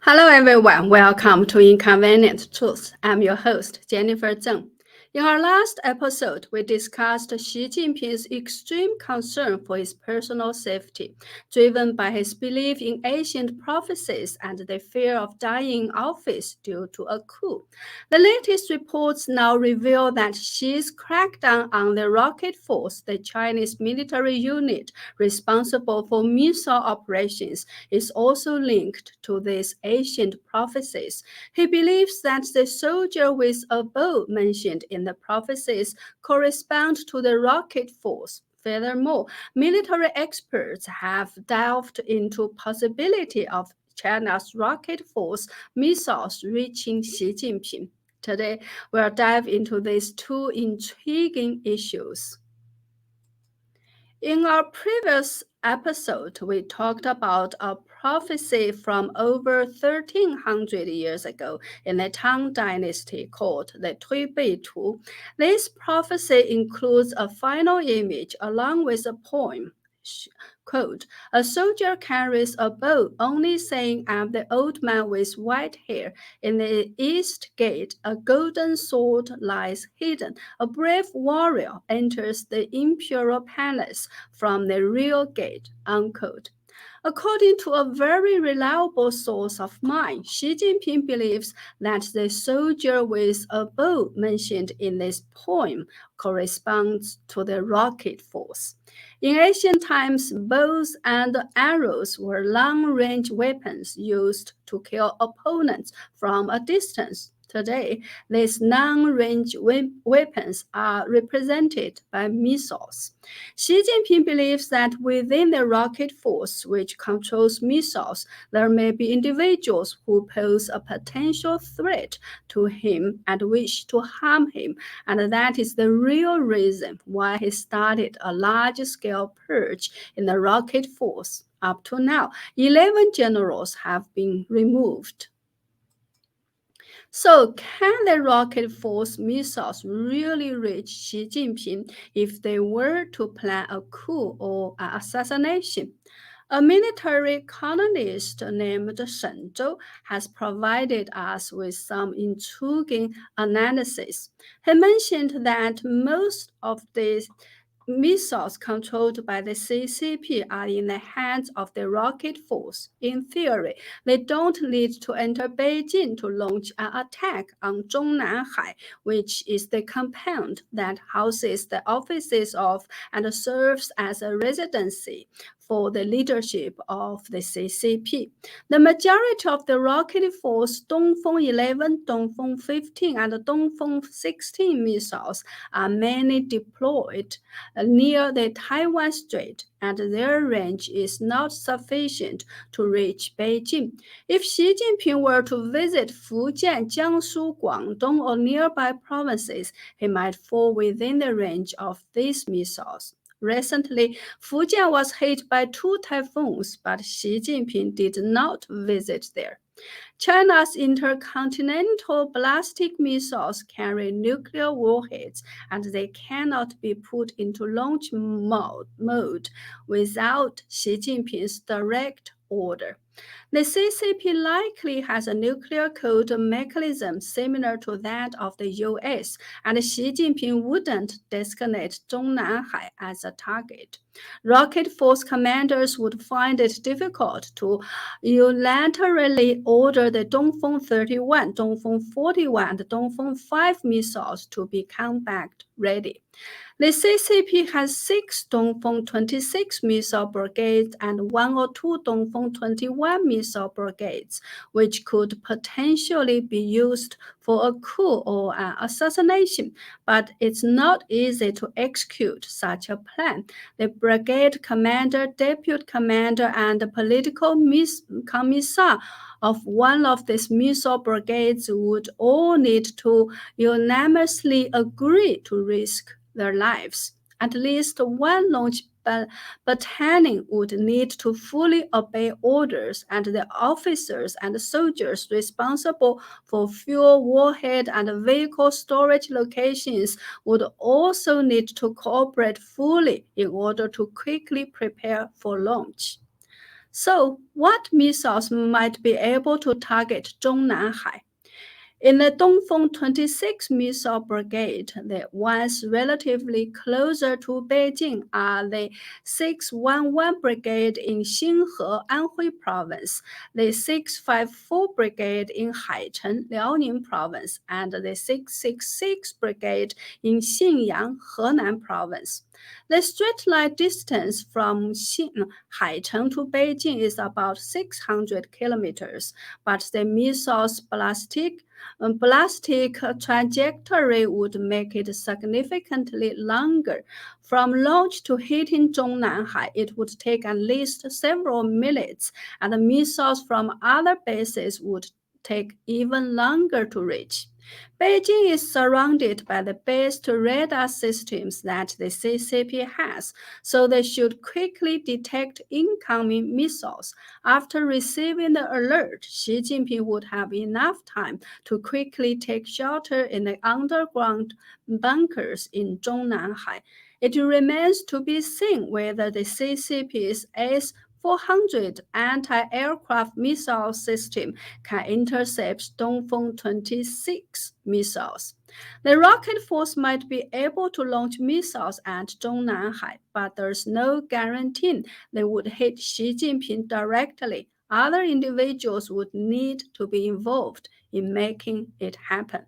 Hello everyone, welcome to Inconvenient Truth. I'm your host, Jennifer Zeng. In our last episode, we discussed Xi Jinping's extreme concern for his personal safety, driven by his belief in ancient prophecies and the fear of dying in office due to a coup. The latest reports now reveal that Xi's crackdown on the Rocket Force, the Chinese military unit responsible for missile operations, is also linked to these ancient prophecies. He believes that the soldier with a bow mentioned in the prophecies correspond to the rocket force. Furthermore, military experts have delved into possibility of China's rocket force missiles reaching Xi Jinping. Today, we'll dive into these two intriguing issues. In our previous episode, we talked about a prophecy from over 1300 years ago in the Tang Dynasty called the Tuibei Tu. This prophecy includes a final image along with a poem. Quote, a soldier carries a bow, only saying, I'm the old man with white hair. In the east gate, a golden sword lies hidden. A brave warrior enters the imperial palace from the rear gate. Unquote. According to a very reliable source of mine, Xi Jinping believes that the soldier with a bow mentioned in this poem corresponds to the rocket force. In ancient times, bows and arrows were long-range weapons used to kill opponents from a distance. Today, these long-range weapons are represented by missiles. Xi Jinping believes that within the rocket force, which controls missiles, there may be individuals who pose a potential threat to him and wish to harm him, and that is the real reason why he started a large-scale purge in the rocket force. Up to now, 11 generals have been removed. So, can the rocket force missiles really reach Xi Jinping if they were to plan a coup or an assassination? A military columnist named Zeng has provided us with some intriguing analysis. He mentioned that most of these missiles controlled by the CCP are in the hands of the rocket force. In theory, they don't need to enter Beijing to launch an attack on Zhongnanhai, which is the compound that houses the offices of and serves as a residency for the leadership of the CCP. The majority of the rocket force Dongfeng 11, Dongfeng 15, and Dongfeng 16 missiles are mainly deployed near the Taiwan Strait, and their range is not sufficient to reach Beijing. If Xi Jinping were to visit Fujian, Jiangsu, Guangdong, or nearby provinces, he might fall within the range of these missiles. Recently, Fujian was hit by two typhoons, but Xi Jinping did not visit there. China's intercontinental ballistic missiles carry nuclear warheads, and they cannot be put into launch mode without Xi Jinping's direct order. The CCP likely has a nuclear code mechanism similar to that of the US, and Xi Jinping wouldn't designate Zhongnanhai as a target. Rocket force commanders would find it difficult to unilaterally order the Dongfeng 31, Dongfeng 41, and Dongfeng 5 missiles to be combat ready. The CCP has 6 Dongfeng 26 missile brigades and 1 or 2 Dongfeng 21 missile brigades, which could potentially be used for a coup or an assassination, but it's not easy to execute such a plan. The brigade commander, deputy commander, and the political commissar of one of these missile brigades would all need to unanimously agree to risk their lives. At least one launch battalion would need to fully obey orders, and the officers and soldiers responsible for fuel, warhead, and vehicle storage locations would also need to cooperate fully in order to quickly prepare for launch. So, what missiles might be able to target Zhongnanhai? In the Dongfeng 26 Missile Brigade, the ones relatively closer to Beijing are the 611 Brigade in Xinhe, Anhui Province, the 654 Brigade in Haicheng, Liaoning Province, and the 666 Brigade in Xinyang, Henan Province. The straight line distance from Haicheng to Beijing is about 600 kilometers, but the missile's ballistic trajectory would make it significantly longer. From launch to hitting Zhongnanhai, it would take at least several minutes, and missiles from other bases would take even longer to reach. Beijing is surrounded by the best radar systems that the CCP has, so they should quickly detect incoming missiles. After receiving the alert, Xi Jinping would have enough time to quickly take shelter in the underground bunkers in Zhongnanhai. It remains to be seen whether the CCP's S-400 anti-aircraft missile system can intercept Dongfeng 26 missiles. The rocket force might be able to launch missiles at Zhongnanhai, but there's no guarantee they would hit Xi Jinping directly. Other individuals would need to be involved in making it happen.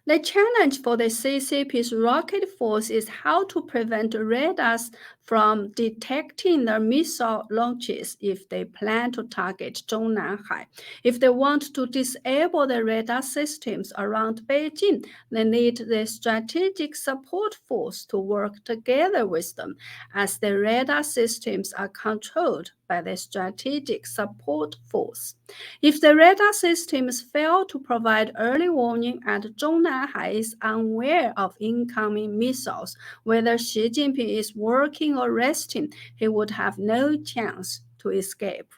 The challenge for the CCP's rocket force is how to prevent radars from detecting the missile launches if they plan to target Zhongnanhai. If they want to disable the radar systems around Beijing, they need the strategic support force to work together with them, as the radar systems are controlled by the strategic support force. If the radar systems fail to provide early warning and Zhongnanhai is unaware of incoming missiles, whether Xi Jinping is working or resting, he would have no chance to escape.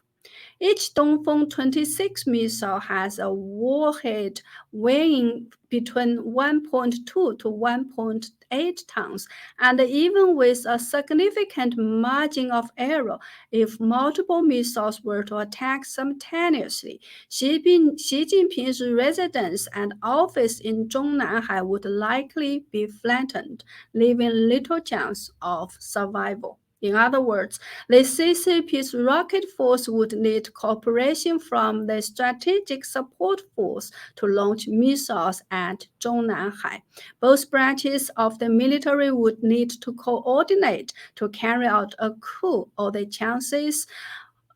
Each Dongfeng 26 missile has a warhead weighing between 1.2 to 1.8 tons, and even with a significant margin of error, if multiple missiles were to attack simultaneously, Xi Jinping's residence and office in Zhongnanhai would likely be flattened, leaving little chance of survival. In other words, the CCP's rocket force would need cooperation from the strategic support force to launch missiles at Zhongnanhai. Both branches of the military would need to coordinate to carry out a coup, or the chances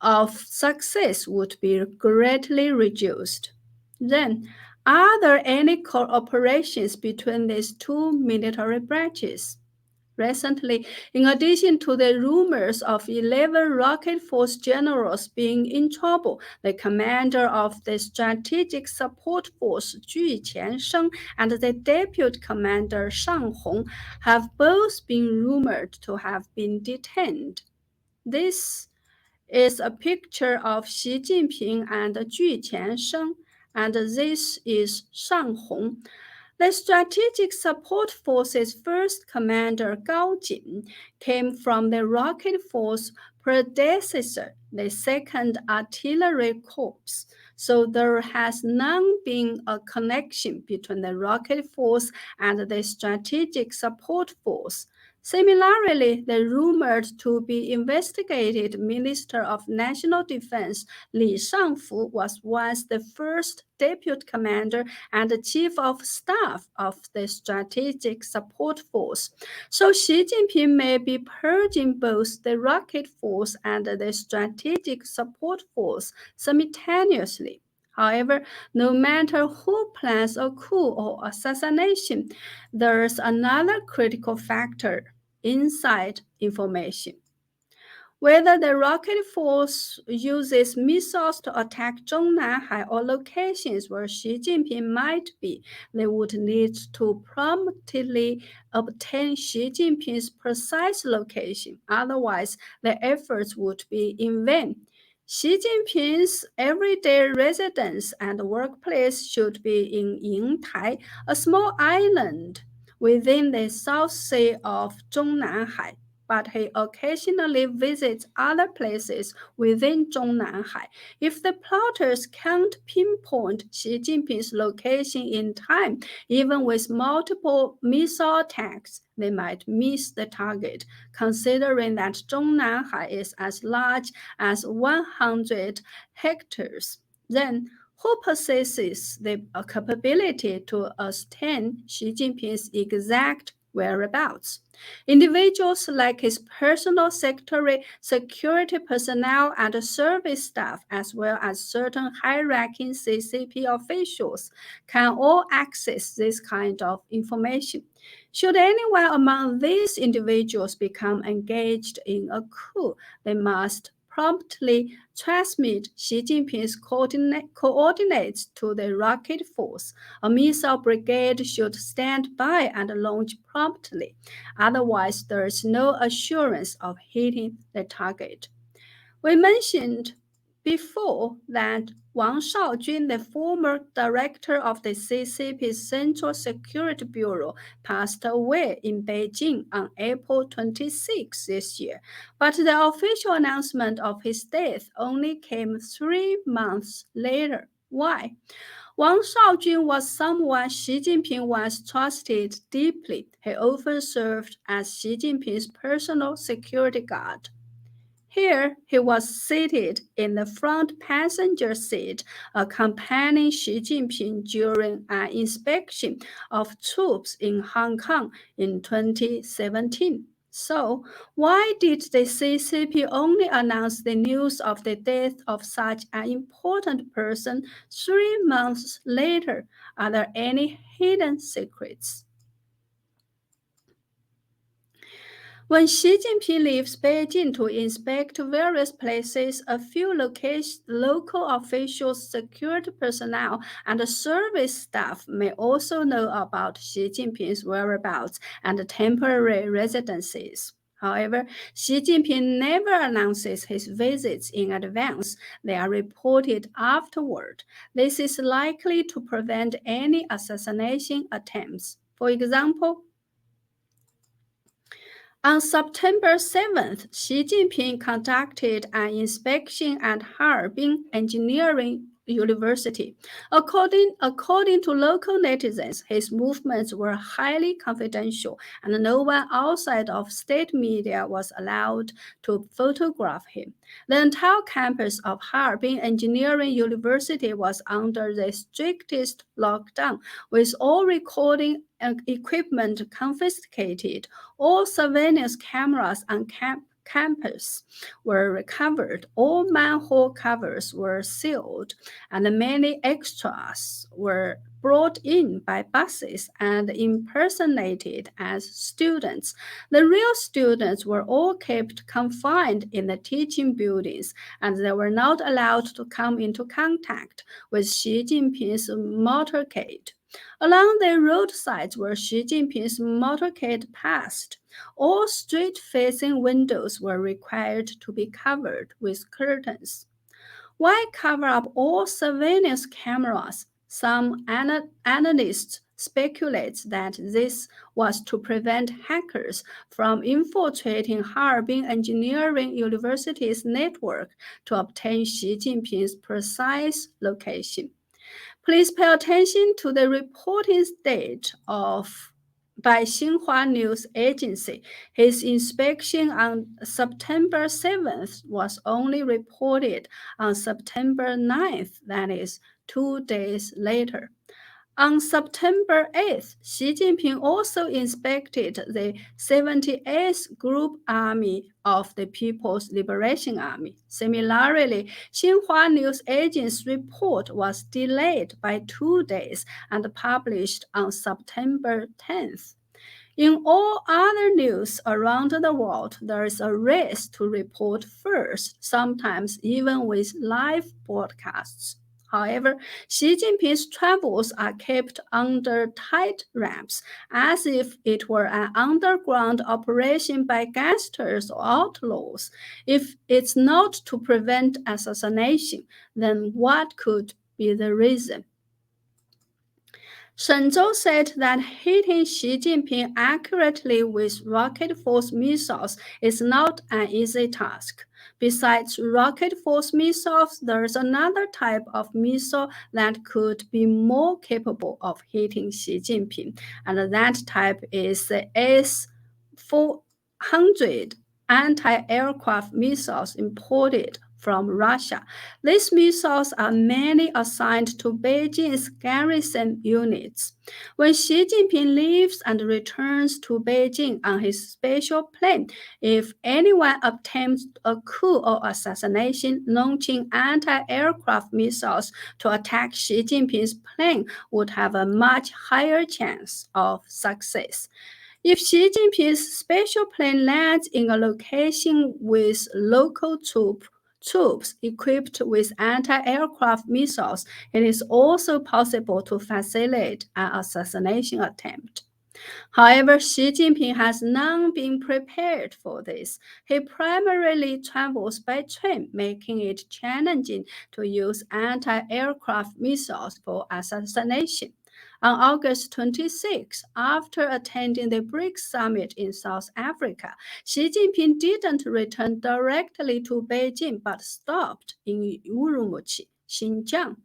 of success would be greatly reduced. Then, are there any cooperations between these two military branches? Recently, in addition to the rumors of 11 rocket force generals being in trouble, the commander of the strategic support force, Zhu Qiansheng, and the deputy commander, Shang Hong, have both been rumored to have been detained. This is a picture of Xi Jinping and Zhu Qiansheng, and this is Shang Hong. The Strategic Support Force's first commander, Gao Jin, came from the Rocket Force predecessor, the 2nd Artillery Corps, so there has long been a connection between the Rocket Force and the Strategic Support Force. Similarly, the rumored to be investigated Minister of National Defense Li Shangfu was once the first deputy commander and chief of staff of the Strategic Support Force. So Xi Jinping may be purging both the rocket force and the Strategic Support Force simultaneously. However, no matter who plans a coup or assassination, there's another critical factor: inside information. Whether the rocket force uses missiles to attack Zhongnanhai or locations where Xi Jinping might be, they would need to promptly obtain Xi Jinping's precise location. Otherwise, the efforts would be in vain. Xi Jinping's everyday residence and workplace should be in Yingtai, a small island within the South Sea of Zhongnanhai. but he occasionally visits other places within Zhongnanhai. If the plotters can't pinpoint Xi Jinping's location in time, even with multiple missile attacks, they might miss the target, considering that Zhongnanhai is as large as 100 hectares. Then, who possesses the capability to ascertain Xi Jinping's exact whereabouts? Individuals like his personal security personnel and service staff, as well as certain high-ranking CCP officials, can all access this kind of information. Should anyone among these individuals become engaged in a coup, they must promptly transmit Xi Jinping's coordinates to the rocket force. A missile brigade should stand by and launch promptly. Otherwise, there is no assurance of hitting the target. We mentioned before that Wang Shaojun, the former director of the CCP's Central Security Bureau, passed away in Beijing on April 26 this year. But the official announcement of his death only came 3 months later. Why? Wang Shaojun was someone Xi Jinping once trusted deeply. He often served as Xi Jinping's personal security guard. Here, he was seated in the front passenger seat, accompanying Xi Jinping during an inspection of troops in Hong Kong in 2017. So, why did the CCP only announce the news of the death of such an important person 3 months later? Are there any hidden secrets? When Xi Jinping leaves Beijing to inspect various places, a few local officials, security personnel, and service staff may also know about Xi Jinping's whereabouts and temporary residences. However, Xi Jinping never announces his visits in advance. They are reported afterward. This is likely to prevent any assassination attempts. For example, on September 7th, Xi Jinping conducted an inspection at Harbin Engineering University. According to local netizens, his movements were highly confidential, and no one outside of state media was allowed to photograph him. The entire campus of Harbin Engineering University was under the strictest lockdown, with all recording equipment confiscated. All surveillance cameras on campus were recovered, all manhole covers were sealed, and many extras were brought in by buses and impersonated as students. The real students were all kept confined in the teaching buildings, and they were not allowed to come into contact with Xi Jinping's motorcade. Along the roadsides where Xi Jinping's motorcade passed, all street-facing windows were required to be covered with curtains. Why cover up all surveillance cameras? Some analysts speculate that this was to prevent hackers from infiltrating Harbin Engineering University's network to obtain Xi Jinping's precise location. Please pay attention to the reporting date by Xinhua News Agency. His inspection on September 7th was only reported on September 9th, that is, 2 days later. On September 8th, Xi Jinping also inspected the 78th Group Army of the People's Liberation Army. Similarly, Xinhua News Agency's report was delayed by 2 days and published on September 10th. In all other news around the world, there is a race to report first, sometimes even with live broadcasts. However, Xi Jinping's travels are kept under tight wraps, as if it were an underground operation by gangsters or outlaws. If it's not to prevent assassination, then what could be the reason? Shenzhou said that hitting Xi Jinping accurately with rocket force missiles is not an easy task. Besides rocket force missiles, there's another type of missile that could be more capable of hitting Xi Jinping, and that type is the S-400 anti-aircraft missiles imported from Russia. These missiles are mainly assigned to Beijing's garrison units. When Xi Jinping leaves and returns to Beijing on his special plane, if anyone attempts a coup or assassination, launching anti-aircraft missiles to attack Xi Jinping's plane would have a much higher chance of success. If Xi Jinping's special plane lands in a location with local troops equipped with anti-aircraft missiles, it is also possible to facilitate an assassination attempt. However, Xi Jinping has long been prepared for this. He primarily travels by train, making it challenging to use anti-aircraft missiles for assassination. On August 26, after attending the BRICS summit in South Africa, Xi Jinping didn't return directly to Beijing but stopped in Urumqi, Xinjiang.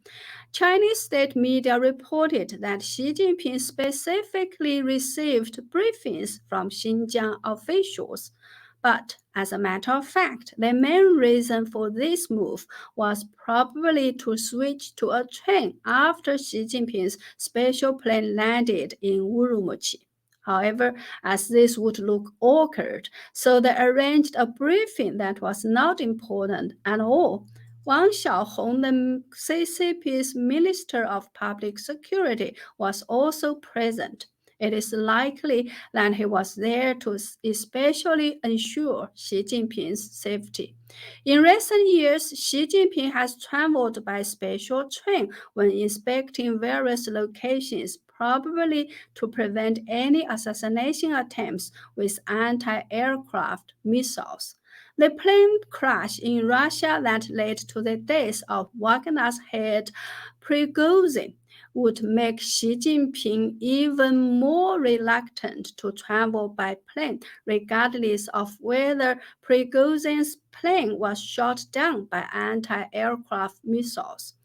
Chinese state media reported that Xi Jinping specifically received briefings from Xinjiang officials. But as a matter of fact, the main reason for this move was probably to switch to a train after Xi Jinping's special plane landed in Urumqi. However, as this would look awkward, so they arranged a briefing that was not important at all. Wang Xiaohong, the CCP's Minister of Public Security, was also present. It is likely that he was there to especially ensure Xi Jinping's safety. In recent years, Xi Jinping has traveled by special train when inspecting various locations, probably to prevent any assassination attempts with anti-aircraft missiles. The plane crash in Russia that led to the death of Wagner's head Prigozhin would make Xi Jinping even more reluctant to travel by plane, regardless of whether Prigozhin's plane was shot down by anti-aircraft missiles.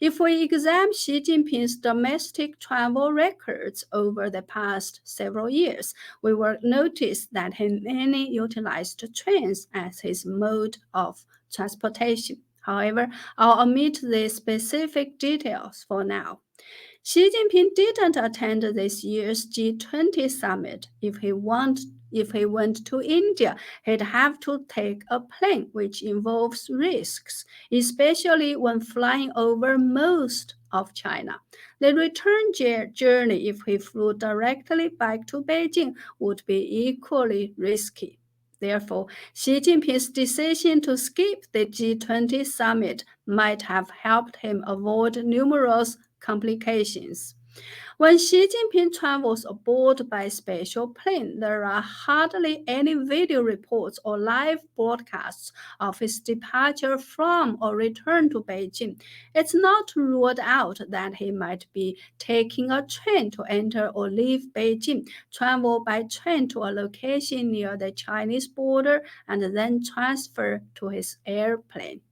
If we examine Xi Jinping's domestic travel records over the past several years, we will notice that he mainly utilized trains as his mode of transportation. However, I'll omit the specific details for now. Xi Jinping didn't attend this year's G20 summit. If he went to India, he'd have to take a plane, which involves risks, especially when flying over most of China. The return journey, if he flew directly back to Beijing, would be equally risky. Therefore, Xi Jinping's decision to skip the G20 summit might have helped him avoid numerous complications. When Xi Jinping travels aboard by special plane, there are hardly any video reports or live broadcasts of his departure from or return to Beijing. It's not ruled out that he might be taking a train to enter or leave Beijing, travel by train to a location near the Chinese border, and then transfer to his airplane.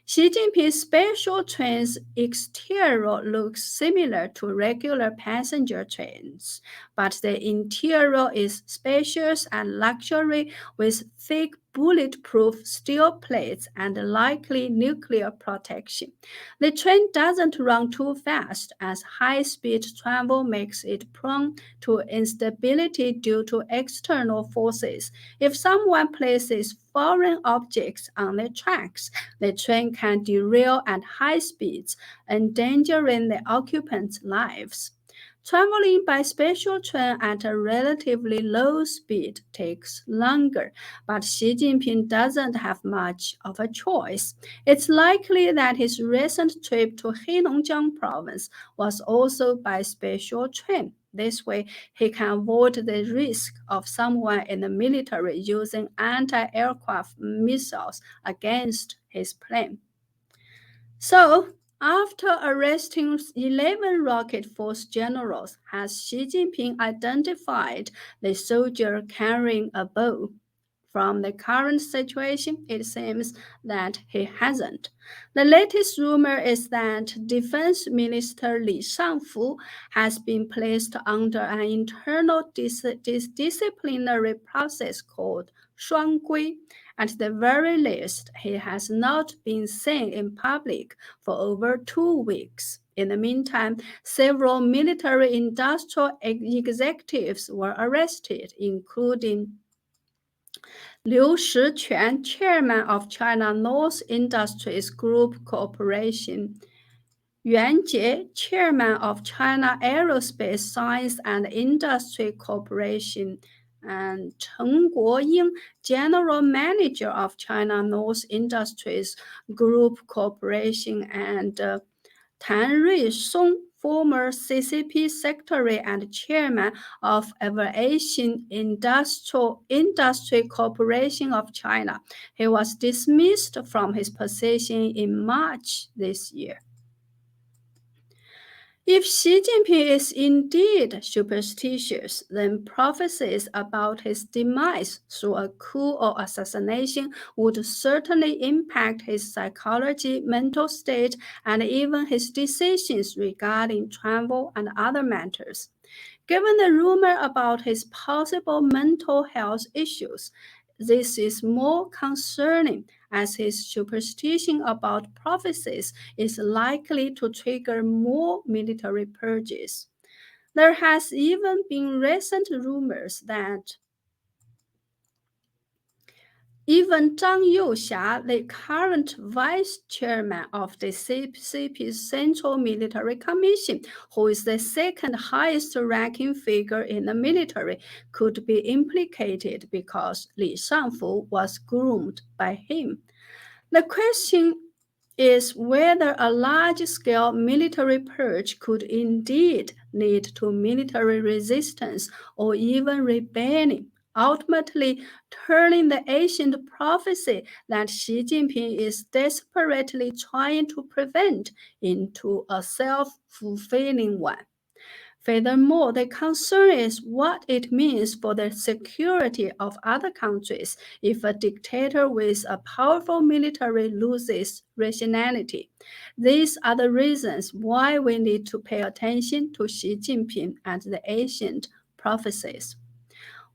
Xi Jinping's special train's exterior looks similar to regular passenger trains, but the interior is spacious and luxury with thick bulletproof steel plates and likely nuclear protection. The train doesn't run too fast as high-speed travel makes it prone to instability due to external forces. If someone places foreign objects on the tracks, the train can derail at high speeds, endangering the occupants' lives. Traveling by special train at a relatively low speed takes longer, but Xi Jinping doesn't have much of a choice. It's likely that his recent trip to Heilongjiang province was also by special train. This way, he can avoid the risk of someone in the military using anti-aircraft missiles against his plane. So, After arresting 11 rocket force generals, has Xi Jinping identified the soldier carrying a bow? From the current situation, it seems that he hasn't. The latest rumor is that Defense Minister Li Shangfu has been placed under an internal disciplinary process called 双规. At the very least, he has not been seen in public for over 2 weeks. In the meantime, several military industrial executives were arrested, including Liu Shiquan, chairman of China North Industries Group Corporation; Yuan Jie, chairman of China Aerospace Science and Industry Corporation; and Chen Guoying, general manager of China North Industries Group Corporation; and Tan Ruisong, former CCP secretary and chairman of Aviation Industry Corporation of China. He was dismissed from his position in March this year. If Xi Jinping is indeed superstitious, then prophecies about his demise through a coup or assassination would certainly impact his psychology, mental state, and even his decisions regarding travel and other matters. Given the rumor about his possible mental health issues, this is more concerning as his superstition about prophecies is likely to trigger more military purges. There has even been recent rumors that even Zhang Youxia, the current vice chairman of the CCP's Central Military Commission, who is the second highest ranking figure in the military, could be implicated because Li Shangfu was groomed by him. The question is whether a large-scale military purge could indeed lead to military resistance or even rebellion, ultimately turning the ancient prophecy that Xi Jinping is desperately trying to prevent into a self-fulfilling one. Furthermore, the concern is what it means for the security of other countries if a dictator with a powerful military loses rationality. These are the reasons why we need to pay attention to Xi Jinping and the ancient prophecies.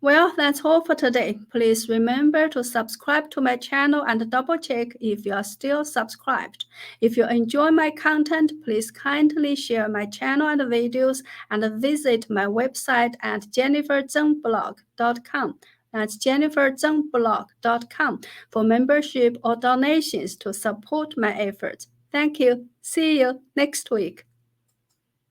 Well, that's all for today. Please remember to subscribe to my channel and double check if you are still subscribed. If you enjoy my content, please kindly share my channel and videos and visit my website at jenniferzengblog.com. That's jenniferzengblog.com for membership or donations to support my efforts. Thank you. See you next week.